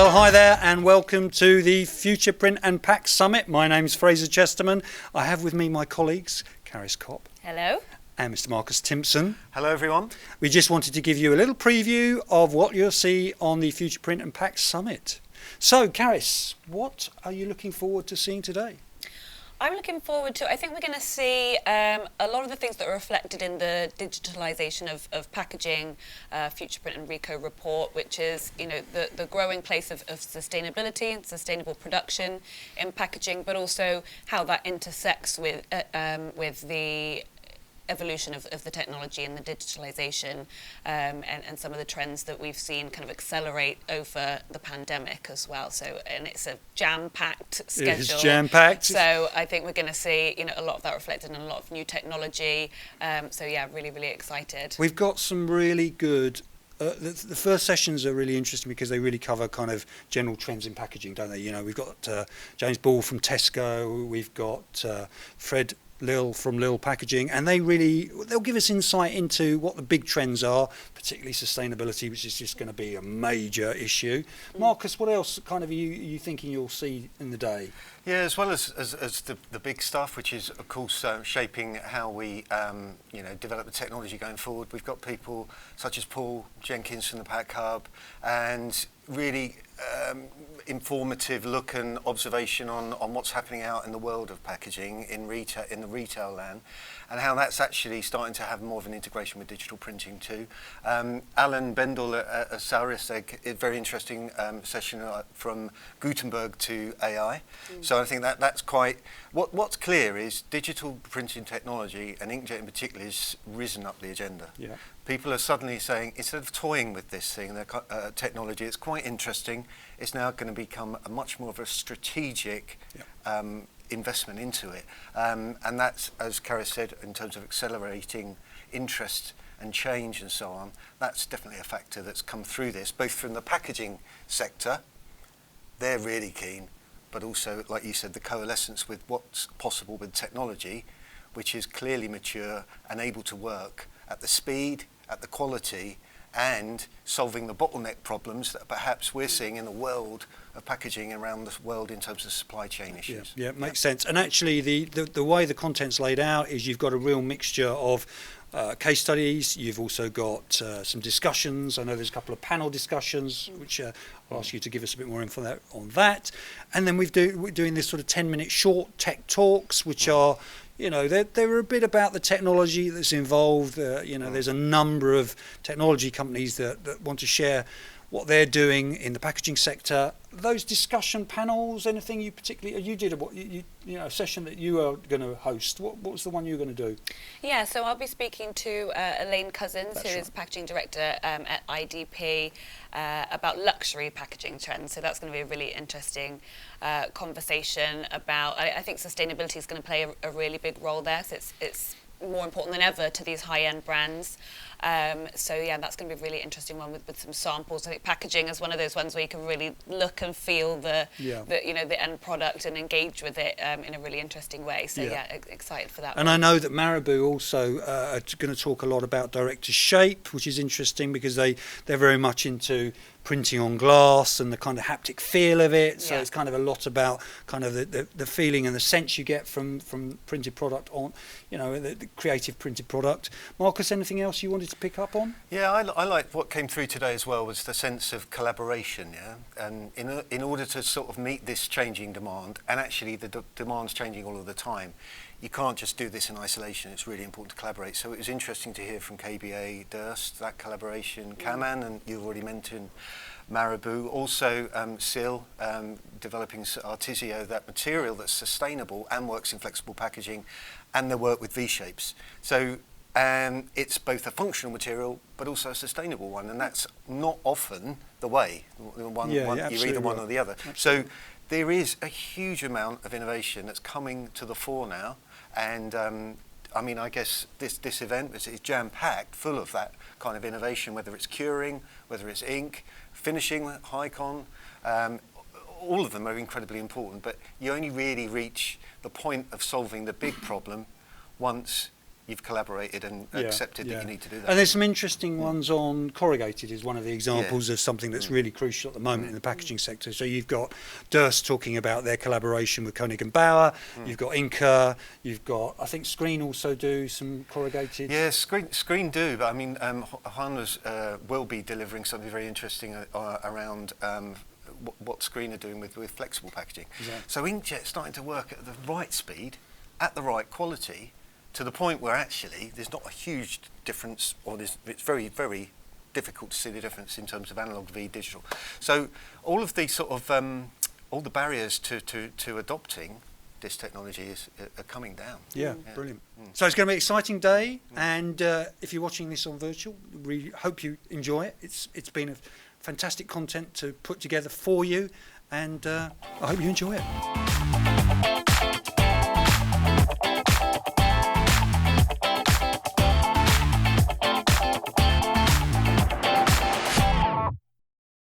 Well, hi there and welcome to the FuturePrint and Pack Summit. My name's Fraser Chesterman. I have with me my colleagues, Caris Kopp. Hello. And Mr. Marcus Timpson. Hello everyone. We just wanted to give you a little preview of what you'll see on the FuturePrint and Pack Summit. So, Caris, what are you looking forward to seeing today? I'm looking forward to, I think we're going to see a lot of the things that are reflected in the digitalisation of packaging, FuturePrint and Rico report, which is, the growing place of sustainability and sustainable production in packaging, but also how that intersects with the evolution of the technology and the digitalisation and some of the trends that we've seen kind of accelerate over the pandemic as well. So, and it's a jam-packed schedule. It is jam-packed. So I think we're going to see, a lot of that reflected in a lot of new technology. So yeah, really, really excited. We've got some really good the first sessions are really interesting because they really cover kind of general trends in packaging, don't they? We've got James Ball from Tesco, we've got Fred Lil from Lil Packaging, and they'll give us insight into what the big trends are, particularly sustainability, which is just going to be a major issue. Marcus, what else kind of are you thinking you'll see in the day? Yeah, as well as the big stuff, which is of course shaping how we develop the technology going forward. We've got people such as Paul Jenkins from the Pack Hub, and really informative look and observation on what's happening out in the world of packaging in the retail land, and how that's actually starting to have more of an integration with digital printing too. Alan Bendel at Sauris, a very interesting session from Gutenberg to AI. So I think that's quite, what's clear is digital printing technology, and inkjet in particular, has risen up the agenda. Yeah. People are suddenly saying, instead of toying with this thing, the technology, it's quite interesting. It's now going to become a much more of a strategic investment into it. And that's, as Caris said, in terms of accelerating interest and change and so on, that's definitely a factor that's come through this, both from the packaging sector, they're really keen, but also, like you said, the coalescence with what's possible with technology, which is clearly mature and able to work at the speed, at the quality, and solving the bottleneck problems that perhaps we're seeing in the world of packaging around the world in terms of supply chain issues. Yeah, makes sense. And actually, the way the content's laid out is you've got a real mixture of case studies. You've also got some discussions. I know there's a couple of panel discussions, which I'll ask you to give us a bit more info on that. And then we're doing this sort of 10-minute short tech talks, which are, they're a bit about the technology that's involved. There's a number of technology companies that want to share what they're doing in the packaging sector. Those discussion panels, anything you particularly, you did a session that you are going to host. What was the one you were going to do? Yeah, so I'll be speaking to Elaine Cousins, who is packaging director at IDP, about luxury packaging trends. So that's going to be a really interesting conversation about, I think sustainability is going to play a really big role there. So it's more important than ever to these high-end brands. So yeah, that's going to be a really interesting one with some samples. I think packaging is one of those ones where you can really look and feel the end product and engage with it in a really interesting way. So yeah, excited for that. And I know that Marabou also are going to talk a lot about direct to shape, which is interesting because they're very much into printing on glass and the kind of haptic feel of it. So it's kind of a lot about kind of the feeling and the sense you get from printed product on, the creative printed product. Marcus, anything else you wanted to pick up on? Yeah, I like what came through today as well was the sense of collaboration, and in order to sort of meet this changing demand, and actually the demand's changing all of the time, you can't just do this in isolation. It's really important to collaborate. So it was interesting to hear from KBA, Durst, that collaboration, Kaman, and you've already mentioned Marabou, also SIL, developing Artisio, that material that's sustainable and works in flexible packaging, and their work with V-shapes. So it's both a functional material but also a sustainable one, and that's not often the way. You're either one or the other. Absolutely. So there is a huge amount of innovation that's coming to the fore now, and I guess this event is jam-packed, full of that kind of innovation, whether it's curing, whether it's ink, finishing, Hycon, all of them are incredibly important, but you only really reach the point of solving the big problem once you've collaborated and Yeah, accepted yeah. that you need to do that. And there's some interesting ones on corrugated is one of the examples of something that's really crucial at the moment in the packaging sector. So you've got Durst talking about their collaboration with Koenig and Bauer, you've got Inca, you've got, I think Screen also do some corrugated. Yeah, Screen do, but I mean, Hannes will be delivering something very interesting around what Screen are doing with flexible packaging. Exactly. So Inkjet's starting to work at the right speed, at the right quality, to the point where actually there's not a huge difference, or it's very, very difficult to see the difference in terms of analog v digital. So all of these sort of all the barriers to adopting this technology are coming down. Yeah, brilliant. So it's going to be an exciting day, and if you're watching this on virtual, we hope you enjoy it. It's been a fantastic content to put together for you, and I hope you enjoy it.